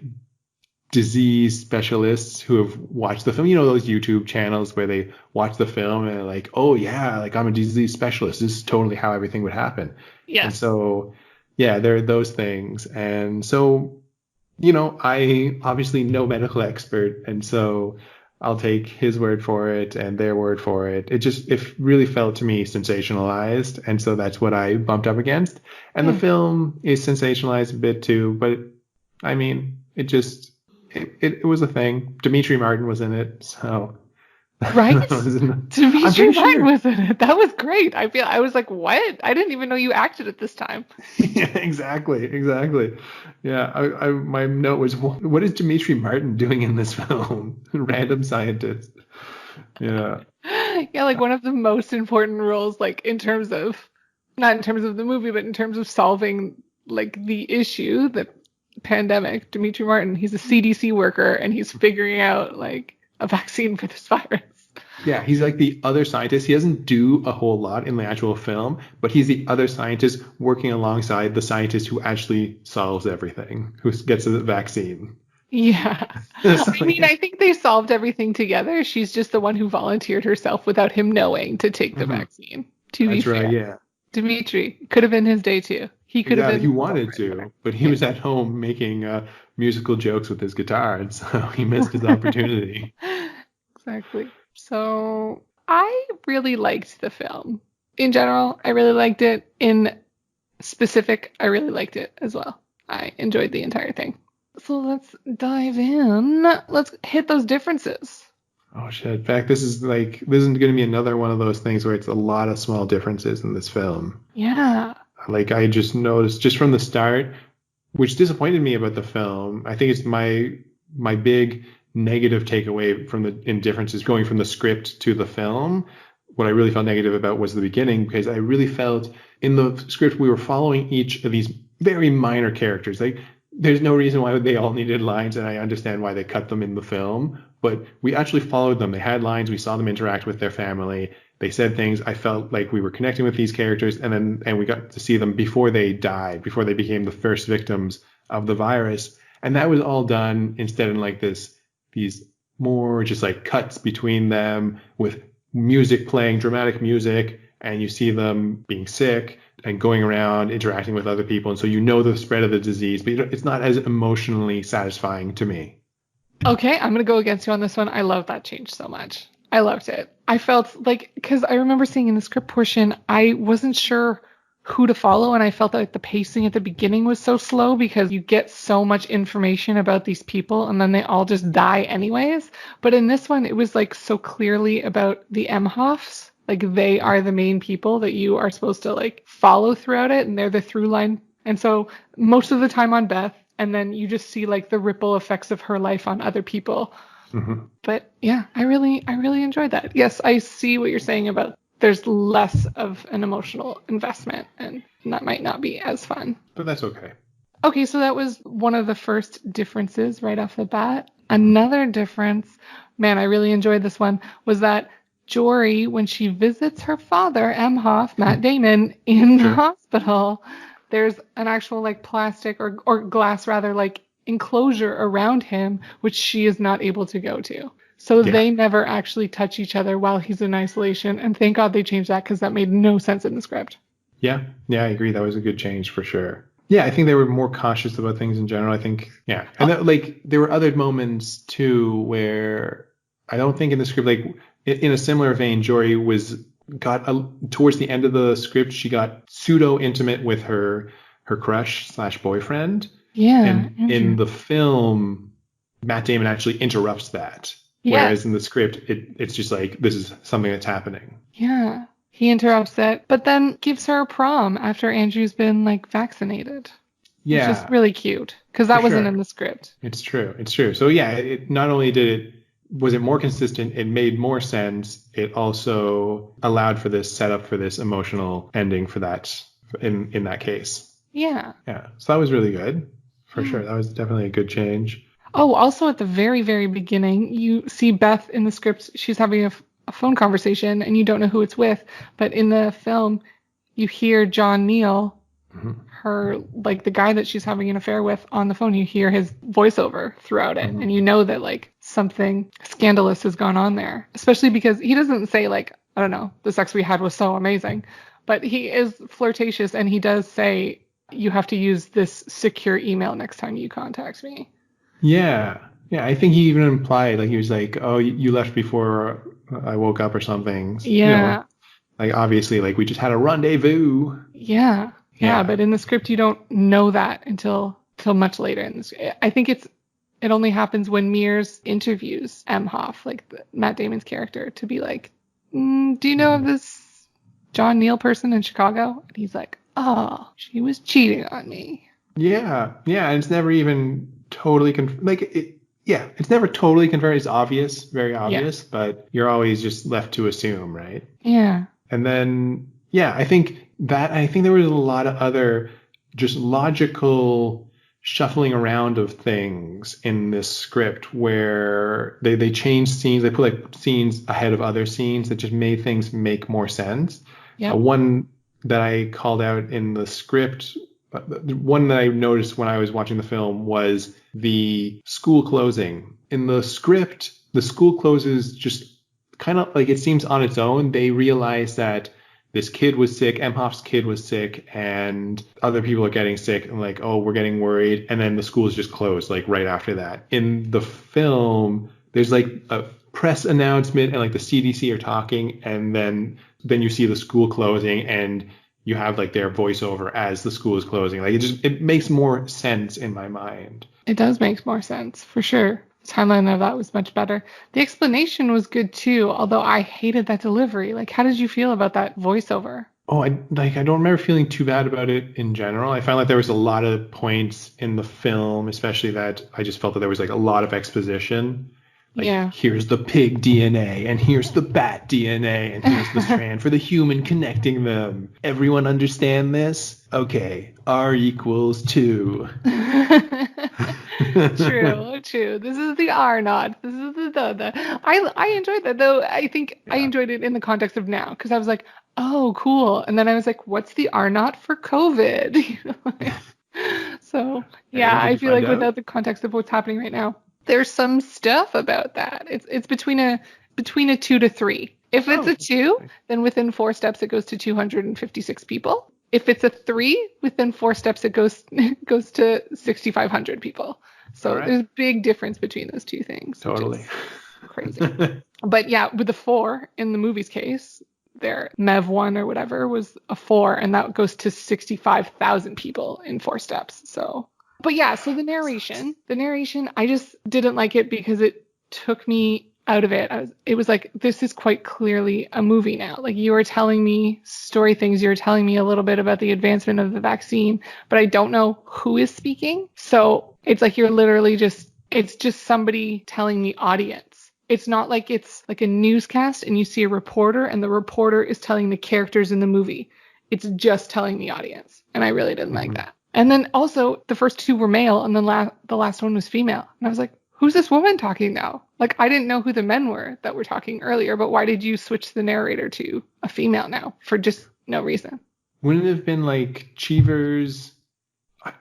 disease specialists who have watched the film. You know those YouTube channels where they watch the film and they're like, oh yeah, like I'm a disease specialist. This is totally how everything would happen. And Yes. so yeah, there are those things. And so, you know, I obviously no medical expert, and so I'll take his word for it and their word for it. It really felt to me sensationalized, and so that's what I bumped up against. And the Hmm. film is sensationalized a bit too, but I mean, it was a thing. Dimitri Martin was in it, so Right? I'm Dimitri pretty Martin sure. was in it. That was great. I was like, what? I didn't even know you acted at this time. Yeah, exactly. Yeah, my note was, what is Dimitri Martin doing in this film? Random scientist. Yeah. Yeah, like one of the most important roles, like in terms of not in terms of the movie, but in terms of solving like the issue, the pandemic. Dimitri Martin, he's a CDC worker and he's figuring out like a vaccine for this virus. Yeah, he's like the other scientist. He doesn't do a whole lot in the actual film, but he's the other scientist working alongside the scientist who actually solves everything, who gets the vaccine. Yeah. I mean, I think they solved everything together. She's just the one who volunteered herself without him knowing to take the vaccine. To be That's right, fair. yeah. Dimitri could have been his day too. He could have Yeah, been. he wanted to, but he was at home making musical jokes with his guitar, and so he missed his opportunity. Exactly. So I really liked the film. In general, I really liked it. In specific, I really liked it as well. I enjoyed the entire thing. So let's dive in. Let's hit those differences. Oh shit! In fact, this is going to be another one of those things where it's a lot of small differences in this film. Yeah. Like I just noticed just from the start, which disappointed me about the film. I think it's my big negative takeaway from the indifferences going from the script to the film. What I really felt negative about was the beginning, because I really felt in the script we were following each of these very minor characters. Like there's no reason why they all needed lines, and I understand why they cut them in the film, but we actually followed them. They had lines. We saw them interact with their family. They said things. I felt like we were connecting with these characters, and we got to see them before they died, before they became the first victims of the virus. And that was all done instead in like these more just like cuts between them with music playing, dramatic music, and you see them being sick and going around interacting with other people. And so you know the spread of the disease, but it's not as emotionally satisfying to me. Okay, I'm going to go against you on this one. I love that change so much. I loved it. I felt like, because I remember seeing in the script portion, I wasn't sure who to follow, and I felt like the pacing at the beginning was so slow because you get so much information about these people and then they all just die anyways. But in this one, it was like so clearly about the Emhoffs. Like they are the main people that you are supposed to like follow throughout it, and they're the through line. And so most of the time on Beth, and then you just see like the ripple effects of her life on other people. Mm-hmm. But yeah, I really enjoyed that. Yes, I see what you're saying about there's less of an emotional investment, and that might not be as fun. But that's okay. Okay, so that was one of the first differences right off the bat. Another difference, man, I really enjoyed this one, was that Jory, when she visits her father, Emhoff, Matt Damon, in the hospital, there's an actual like plastic or glass rather, like enclosure around him, which she is not able to go to. So they never actually touch each other while he's in isolation. And thank God they changed that, because that made no sense in the script. Yeah, I agree. That was a good change for sure. Yeah, I think they were more cautious about things in general. I think, yeah. And like there were other moments too where I don't think in the script, like in a similar vein, Jory towards the end of the script, she got pseudo intimate with her crush / boyfriend. Yeah. And in the film, Matt Damon actually interrupts that. Yeah. Whereas in the script, it's just like, this is something that's happening. Yeah. He interrupts it, but then gives her a prom after Andrew's been like vaccinated. Yeah. Which is really cute, because that wasn't in the script. It's true. So yeah, it not only was it more consistent, it made more sense. It also allowed for this setup for this emotional ending for that in that case. Yeah. Yeah. So that was really good. For sure. That was definitely a good change. Oh, also at the very, very beginning, you see Beth in the script. She's having a phone conversation and you don't know who it's with. But in the film, you hear John Neal, her, like the guy that she's having an affair with, on the phone. You hear his voiceover throughout it. And you know that like something scandalous has gone on there, especially because he doesn't say like, I don't know, the sex we had was so amazing. But he is flirtatious, and he does say, you have to use this secure email next time you contact me. Yeah. I think he even implied, like he was like, "Oh, you left before I woke up" or something. Yeah. You know, like obviously, like we just had a rendezvous. Yeah. But in the script, you don't know that until much later in this. I think it only happens when Mears interviews Emhoff, like Matt Damon's character, to be like, do you know of this John Neal person in Chicago? And he's like, oh, she was cheating on me. Yeah. And it's never even totally it's never totally confirmed. It's obvious, very obvious, but you're always just left to assume, right? Yeah. And then, I think that, I think there was a lot of other just logical shuffling around of things in this script where they changed scenes. They put like scenes ahead of other scenes that just made things make more sense. Yep. One that I called out in the script, one that I noticed when I was watching the film was the school closing. In the script, the school closes just kind of like it seems on its own. They realize that this kid was sick, Emhoff's kid was sick, and other people are getting sick, and like, oh, we're getting worried, and then the school is just closed, like right after that. In the film, there's like a press announcement, and like the CDC are talking, and then you see the school closing, and you have like their voiceover as the school is closing. Like it makes more sense in my mind. It does make more sense, for sure. The timeline of that was much better. The explanation was good too, although I hated that delivery. Like, how did you feel about that voiceover? Oh, I don't remember feeling too bad about it in general. I found like there was a lot of points in the film, especially that I just felt that there was like a lot of exposition. Like, Yeah. here's the pig DNA, and here's the bat DNA, and here's the strand for the human connecting them. Everyone understand this? Okay, R equals 2. True. This is the R not. This is the. I enjoyed that though. I think I enjoyed it in the context of now because I was like, oh, cool, and then I was like, what's the R not for COVID? So yeah, And did I you feel find like out? without the context of what's happening right now, there's some stuff about that. It's between a 2 to 3. If it's a 2, then within 4 steps it goes to 256 people. If it's a 3, within 4 steps it goes to 6,500 people. So Right. there's a big difference between those two things. Totally. Crazy. But yeah, with the 4 in the movie's case, their MEV 1 or whatever was a 4, and that goes to 65,000 people in 4 steps. So, but yeah, so the narration, I just didn't like it because it took me out of it. It was like, this is quite clearly a movie now. Like, you are telling me story things. You're telling me a little bit about the advancement of the vaccine, but I don't know who is speaking. So it's like it's just somebody telling the audience. It's not like it's like a newscast and you see a reporter and the reporter is telling the characters in the movie. It's just telling the audience. And I really didn't like that. And then also the first 2 were male and then the last one was female. And I was like, who's this woman talking now? Like, I didn't know who the men were that were talking earlier, but why did you switch the narrator to a female now for just no reason? Wouldn't it have been like Cheever's?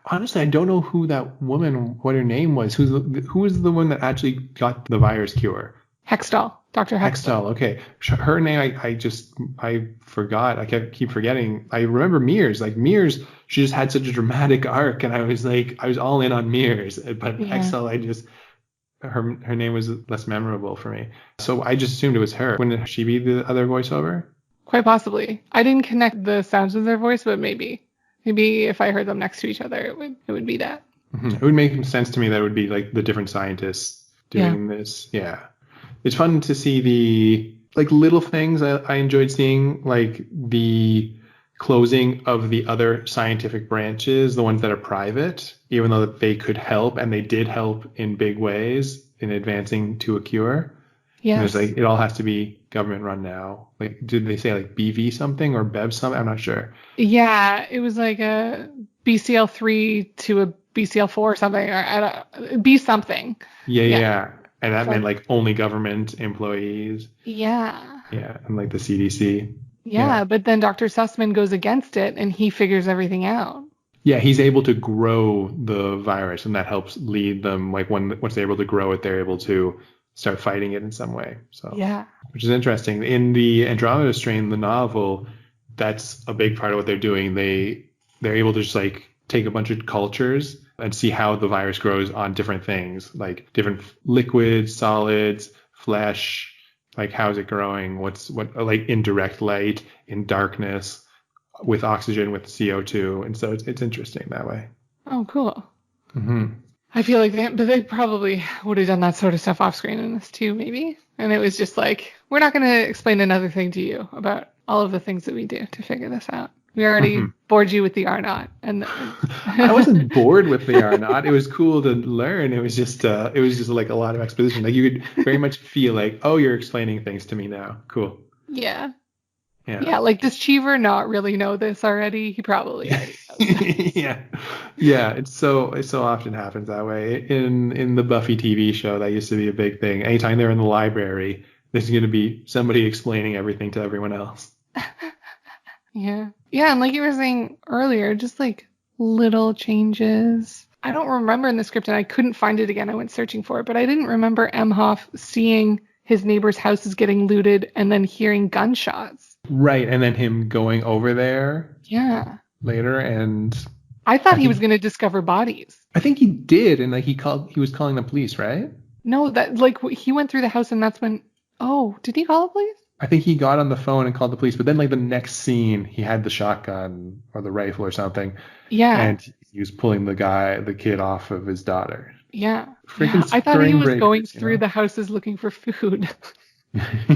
Honestly, I don't know who that woman, what her name was. Who was the one that actually got the virus cure? Hextall. Dr. Hextall. Okay. Her name, I forgot. I keep forgetting. I remember Mears. Like Mears, she just had such a dramatic arc, and I was all in on Mears. But Yeah. Hextall, her name was less memorable for me. So I just assumed it was her. Wouldn't she be the other voiceover? Quite possibly. I didn't connect the sounds of their voice, but maybe if I heard them next to each other, it would be that. Mm-hmm. It would make sense to me that it would be like the different scientists doing this. Yeah. It's fun to see the like little things I enjoyed seeing, like the closing of the other scientific branches, the ones that are private, even though they could help, and they did help in big ways in advancing to a cure. Yes. And it's like it all has to be government run now. Like, did they say like BV something or Bev something? I'm not sure. Yeah, it was like a BCL3 to a BCL4 or something, or B something. Yeah. And that meant like only government employees. Yeah. Yeah, and like the CDC. Yeah, but then Dr. Sussman goes against it and he figures everything out. Yeah, he's able to grow the virus, and that helps lead them. Like once they're able to grow it, they're able to start fighting it in some way. So yeah, which is interesting. In the Andromeda Strain, the novel, that's a big part of what they're doing. They're able to just like take a bunch of cultures and see how the virus grows on different things, like different liquids, solids, flesh. Like how's it growing? What like in direct light, in darkness, with oxygen, with CO2, and so it's interesting that way. Oh, cool. Mm-hmm. I feel like they probably would have done that sort of stuff off screen in this too, maybe. And it was just like, we're not going to explain another thing to you about all of the things that we do to figure this out. We already bored you with the R naught, and I wasn't bored with the R naught. It was cool to learn. It was just like a lot of exposition. Like you could very much feel like, oh, you're explaining things to me now. Cool. Yeah. Yeah. Yeah, like does Cheever not really know this already? He probably already knows this. Yeah. Yeah, it so often happens that way. In the Buffy TV show, that used to be a big thing. Anytime they're in the library, there's going to be somebody explaining everything to everyone else. Yeah. Yeah, and like you were saying earlier, just like little changes. I don't remember in the script and I couldn't find it again. I went searching for it, but I didn't remember Emhoff seeing his neighbor's houses getting looted and then hearing gunshots. Right, and then him going over there Yeah. later, and I thought I he was think going to discover bodies. I think he did, and like he was calling the police, right? No, that like he went through the house and that's when, oh, did he call the police? I think he got on the phone and called the police, but then like the next scene, he had the shotgun or the rifle or something, Yeah. and he was pulling the kid off of his daughter. Yeah. Freaking Yeah. I thought he spring was going breakers, you through know? the houses looking for food.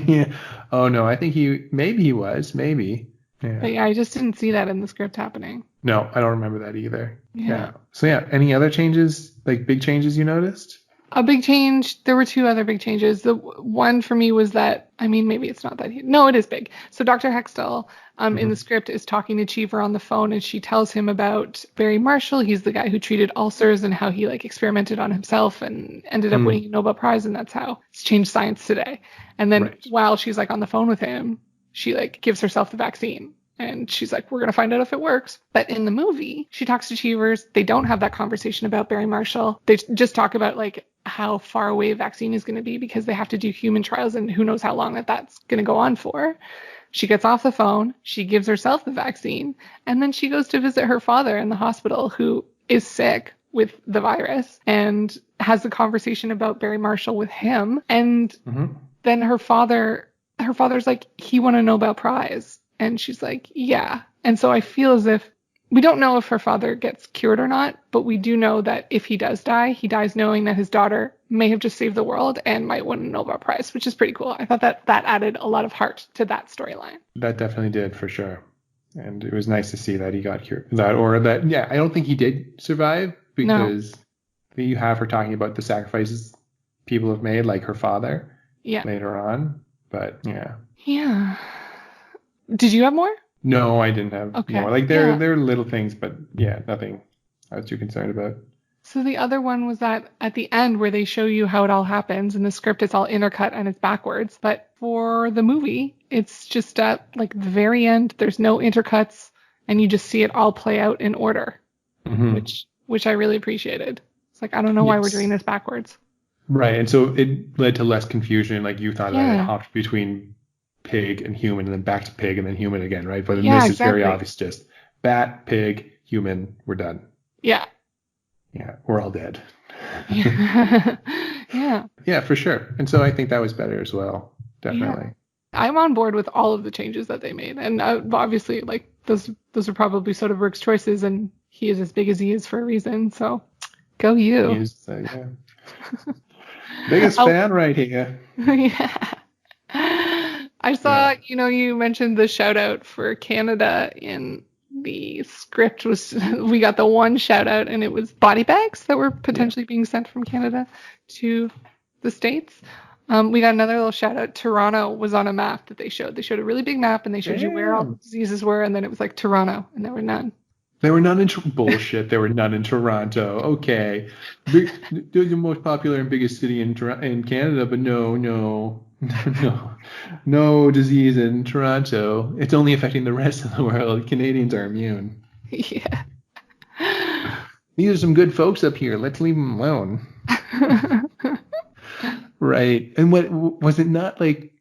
Yeah. Oh no, I think he was, maybe. But Yeah. yeah, I just didn't see that in the script happening. No, I don't remember that either. Yeah. Yeah. So yeah, any other changes, like big changes you noticed? A big change. There were two other big changes. The one for me was that, I mean, maybe it's not that huge. No, it is big. So Dr. Hextall, in the Mm-hmm. script is talking to Cheever on the phone and she tells him about Barry Marshall. He's the guy who treated ulcers and how he like experimented on himself and ended up winning a Nobel Prize. And that's how it's changed science today. And then Right. while she's like on the phone with him, she like gives herself the vaccine. And she's like, we're going to find out if it works. But in the movie, she talks to Cheevers. They don't have that conversation about Barry Marshall. They just talk about like how far away a vaccine is going to be because they have to do human trials and who knows how long that's going to go on for. She gets off the phone. She gives herself the vaccine. And then she goes to visit her father in the hospital who is sick with the virus and has a conversation about Barry Marshall with him. And then her father's like, he won a Nobel Prize. And she's like, yeah. And so I feel as if we don't know if her father gets cured or not, but we do know that if he does die, he dies knowing that his daughter may have just saved the world and might win a Nobel Prize, which is pretty cool. I thought that added a lot of heart to that storyline. That definitely did, for sure. And it was nice to see that he got cured. Yeah, I don't think he did survive because you have her talking about the sacrifices people have made, like her father later on. But yeah. Yeah. Did you have more? No, I didn't have more. Like they're little things, but yeah, nothing I was too concerned about. So the other one was that at the end where they show you how it all happens in the script, it's all intercut and it's backwards. But for the movie, it's just at like the very end. There's no intercuts and you just see it all play out in order, which I really appreciated. It's like, I don't know why we're doing this backwards. Right. And so it led to less confusion. Like you thought that it hopped between pig and human and then back to pig and then human again, right? But in this is very obvious, just bat, pig, human, we're done. Yeah. Yeah, we're all dead. Yeah. Yeah, for sure. And so I think that was better as well. Definitely. Yeah. I'm on board with all of the changes that they made. And obviously, like, those are probably Soderbergh's choices, and he is as big as he is for a reason. So, go you. He is, biggest fan right here. Yeah. I saw, you mentioned the shout out for Canada in the script we got the one shout out and it was body bags that were potentially being sent from Canada to the States. We got another little shout out. Toronto was on a map that they showed. They showed a really big map and they showed you where all the diseases were. And then it was like Toronto and there were none. There were none in bullshit. There were none in Toronto. Okay. They're the most popular and biggest city in Canada, but no disease in Toronto. It's only affecting the rest of the world. Canadians are immune. Yeah. These are some good folks up here. Let's leave them alone. Right. And what was it not like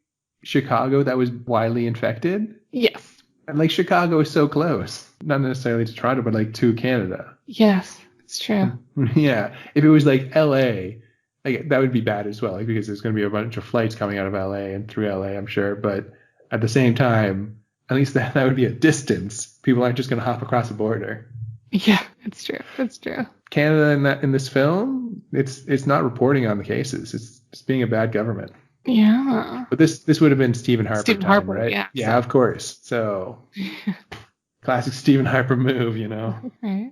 Chicago that was widely infected? Yes. And like Chicago is so close. Not necessarily to Toronto, but like to Canada. Yes, it's true. Yeah. If it was like LA, like that would be bad as well, like because there's going to be a bunch of flights coming out of LA and through LA, I'm sure. But at the same time, at least that would be a distance. People aren't just going to hop across the border. Yeah, it's true. It's true. Canada in this film, it's not reporting on the cases. It's being a bad government. Yeah. But this would have been Stephen Harper Stephen time, Harper, right? yeah. Yeah, of course. So classic Stephen Harper move, Right.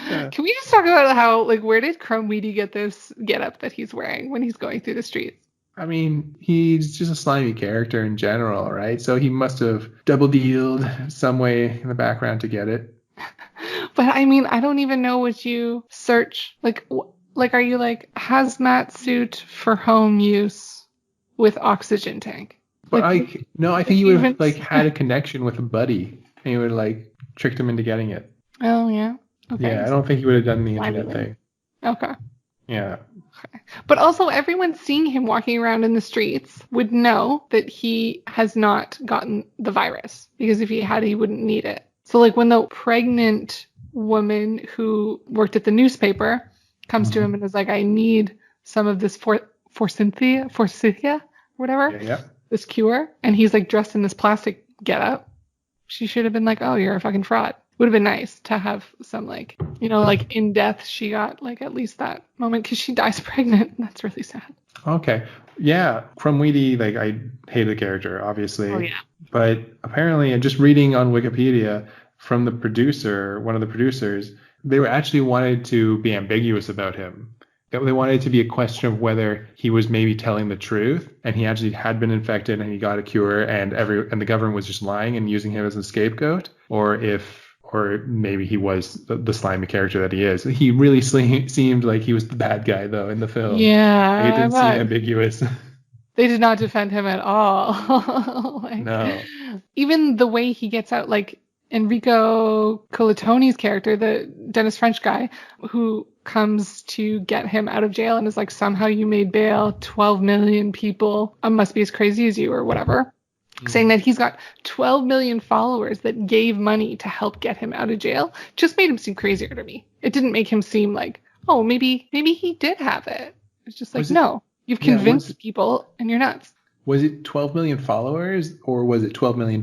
Yeah. Can we just talk about how, where did Crumweedy get this get up that he's wearing when he's going through the streets? I mean, he's just a slimy character in general, right? So he must have double dealed some way in the background to get it. But I mean, I don't even know what you search. Like, like, are you like hazmat suit for home use with oxygen tank? But Like, no, I if think he you would even. have like had a connection with a buddy, and he would like tricked him into getting it. Oh yeah. Okay. Yeah, I don't think he would have done the Slimy internet link. thing. Okay. Yeah. But also, everyone seeing him walking around in the streets would know that he has not gotten the virus because if he had, he wouldn't need it. So, like, when the pregnant woman who worked at the newspaper comes to him and is like, I need some of this forsythia, whatever, Yeah, yeah. this cure, and he's like dressed in this plastic getup, she should have been like, oh, you're a fucking fraud. Would have been nice to have some like, like in death, she got like at least that moment because she dies pregnant. That's really sad. Okay. Yeah. Crumweedy, like I hate the character, Oh obviously. yeah. But apparently, and just reading on Wikipedia from the producer, one of the producers, they were actually wanted to be ambiguous about him. They wanted it to be a question of whether he was maybe telling the truth and he actually had been infected and he got a cure and the government was just lying and using him as a scapegoat, or maybe he was the slimy character that he is. He really seemed like he was the bad guy though in the film. Like, it Yeah, didn't seem but ambiguous. they did not defend him at all. Like, No. even the way he gets out, like Enrico Colantoni's character, the Dennis French guy, who comes to get him out of jail and is like, somehow you made bail, 12 million people must be as crazy as you or whatever. Saying that he's got 12 million followers that gave money to help get him out of jail just made him seem crazier to me. It didn't make him seem like, oh, maybe he did have it. It's just like, Was it? no, you've Yeah. convinced people and you're nuts. Was it 12 million followers or was it $12 million?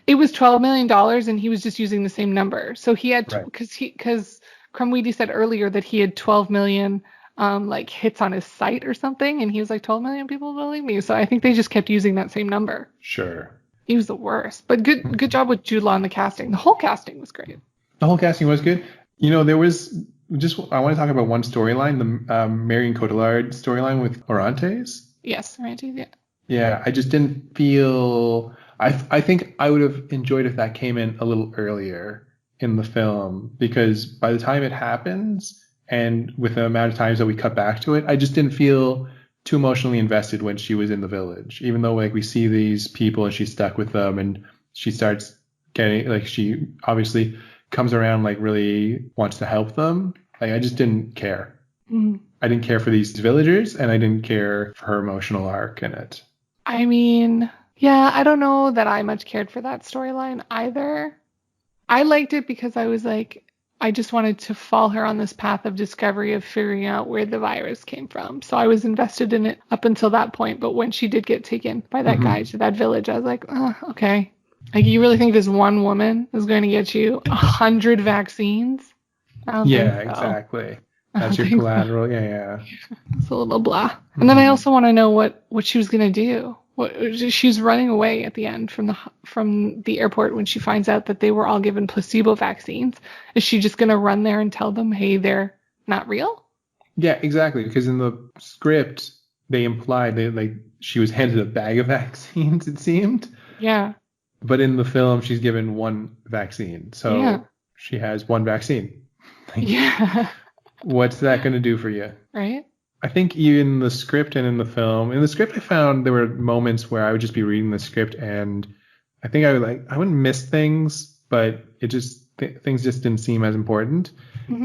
It was $12 million and he was just using the same number. So he had, Right. because Crumweedy said earlier that he had 12 million like hits on his site or something. And he was like, 12 million people believe me. So I think they just kept using that same number. Sure. He was the worst. But good job with Jude Law in the casting. The whole casting was great. The whole casting was good. There was I want to talk about one storyline, the Marion Cotillard storyline with Orantes. Yes, Randy, yeah. Yeah, I just didn't feel. I think I would have enjoyed if that came in a little earlier in the film because by the time it happens and with the amount of times that we cut back to it, I just didn't feel too emotionally invested when she was in the village. Even though like we see these people and she's stuck with them and she starts getting like she obviously comes around like really wants to help them. Like I just didn't care. I didn't care for these villagers and I didn't care for her emotional arc in it. I mean, yeah, I don't know that I much cared for that storyline either. I liked it because I was like, I just wanted to follow her on this path of discovery of figuring out where the virus came from. So I was invested in it up until that point. But when she did get taken by that guy to that village, I was like, oh, okay. Like, you really think this one woman is going to get you 100 vaccines? I don't think so. Exactly. I That's don't your think so. collateral. Yeah. It's a little blah. And then I also want to know what she was going to do. She was running away at the end from the airport when she finds out that they were all given placebo vaccines. Is she just going to run there and tell them, hey, they're not real? Yeah, exactly. Because in the script, they implied that like she was handed a bag of vaccines, it seemed. Yeah. But in the film, she's given one vaccine. So she has one vaccine. Yeah. What's that going to do for you? Right? I think even the script and in the script, I found there were moments where I would just be reading the script and I think I wouldn't miss things, but it just, things just didn't seem as important.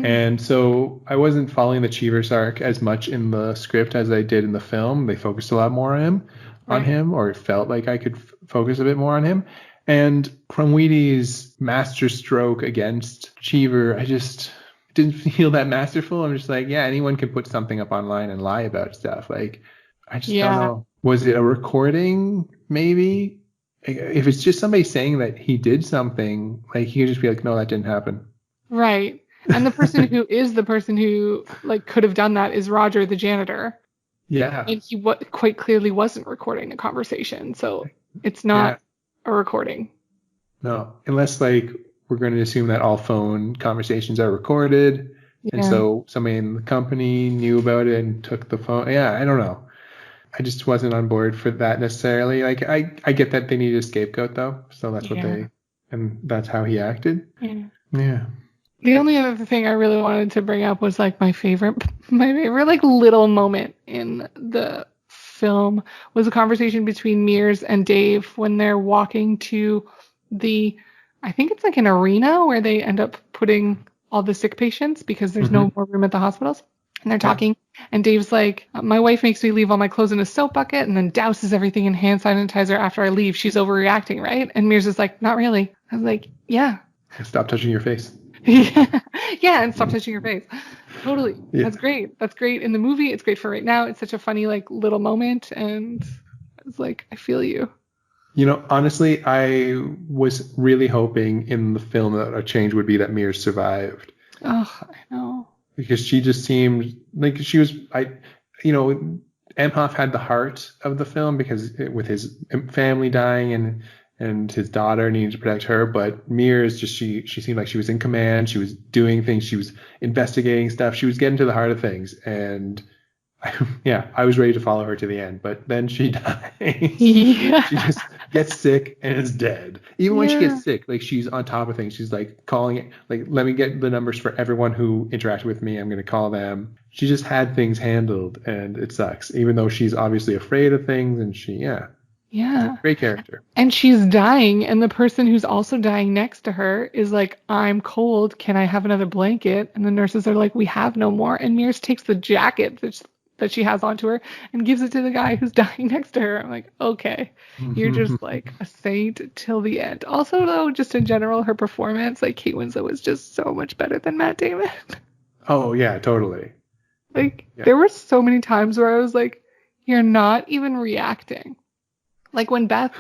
And so I wasn't following the Cheevers arc as much in the script as I did in the film. They focused a lot more on him, or it felt like I could focus a bit more on him. And Crumweedy's master stroke against Cheever, I just didn't feel that masterful. I'm just like, yeah, anyone could put something up online and lie about stuff. Like, I just don't know. Was it a recording? Maybe if it's just somebody saying that he did something, like he could just be like, no, that didn't happen. Right. And the person who is the person who like could have done that is Roger, the janitor. Yeah. And he quite clearly wasn't recording the conversation. So it's not a recording. No, unless like we're going to assume that all phone conversations are recorded. And so somebody in the company knew about it and took the phone. Yeah, I don't know. I just wasn't on board for that necessarily. Like I get that they needed a scapegoat though, so that's what and that's how he acted. Yeah. The only other thing I really wanted to bring up was like my favorite like little moment in the film was a conversation between Mears and Dave when they're walking to I think it's like an arena where they end up putting all the sick patients because there's no more room at the hospitals. And they're talking, and Dave's like, my wife makes me leave all my clothes in a soap bucket and then douses everything in hand sanitizer after I leave. She's overreacting, right? And Mears is like, not really. I was like, yeah. Stop touching your face. Yeah, and stop touching your face. Totally. Yeah. That's great. That's great in the movie. It's great for right now. It's such a funny, like, little moment. And I was like, I feel you. You know, honestly, I was really hoping in the film that a change would be that Mears survived. Oh, I know. Because she just seemed like she was, Emhoff had the heart of the film because with his family dying and his daughter needing to protect her, but Mears just she seemed like she was in command. She was doing things. She was investigating stuff. She was getting to the heart of things, and I was ready to follow her to the end. But then she dies. Yeah. She just gets sick and is dead. Even when she gets sick, like she's on top of things. She's like calling it, like, let me get the numbers for everyone who interacted with me. I'm going to call them. She just had things handled, and it sucks. Even though she's obviously afraid of things, and Yeah. Great character. And she's dying, and the person who's also dying next to her is like, I'm cold. Can I have another blanket? And the nurses are like, we have no more. And Mears takes the jacket that she has onto her and gives it to the guy who's dying next to her. I'm like, okay, you're just like a saint till the end. Also, though, just in general, her performance, like Kate Winslet was just so much better than Matt Damon. Oh, yeah, totally. Like, there were so many times where I was like, you're not even reacting. Like when Beth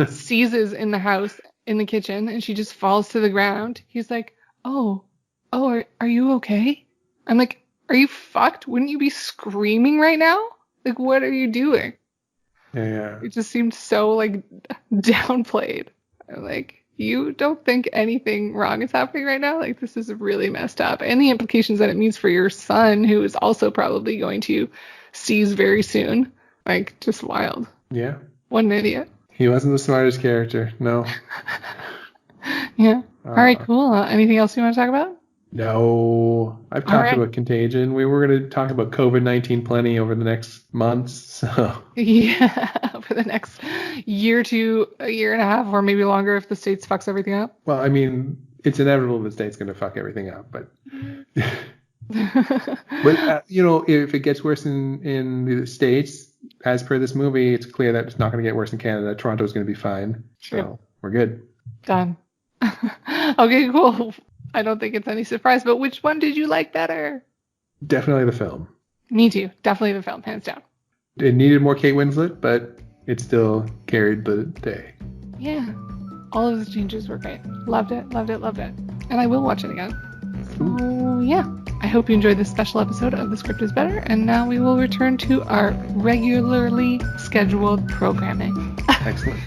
seizes in the house, in the kitchen, and she just falls to the ground, he's like, oh, are you okay? I'm like, are you fucked? Wouldn't you be screaming right now? Like, what are you doing? Yeah. It just seemed so, like, downplayed. I'm like, you don't think anything wrong is happening right now? Like, this is really messed up. And the implications that it means for your son, who is also probably going to seize very soon. Like, just wild. Yeah. What an idiot. He wasn't the smartest character. No. Yeah. All right, cool. Anything else you want to talk about? No. I've talked about Contagion. We were going to talk about COVID-19 plenty over the next months. So. Yeah, for the next year to a year and a half, or maybe longer if the States fucks everything up. Well, I mean, it's inevitable the States going to fuck everything up, but... But, if it gets worse in the States, as per this movie, it's clear that it's not going to get worse in Canada. Toronto's going to be fine. True. So we're good. Done. Okay, cool. I don't think it's any surprise, but which one did you like better? Definitely the film. Me too. Definitely the film, hands down. It needed more Kate Winslet, but it still carried the day. Yeah. All of the changes were great. Loved it. And I will watch it again. So, yeah. I hope you enjoyed this special episode of The Script is Better, and now we will return to our regularly scheduled programming. Excellent.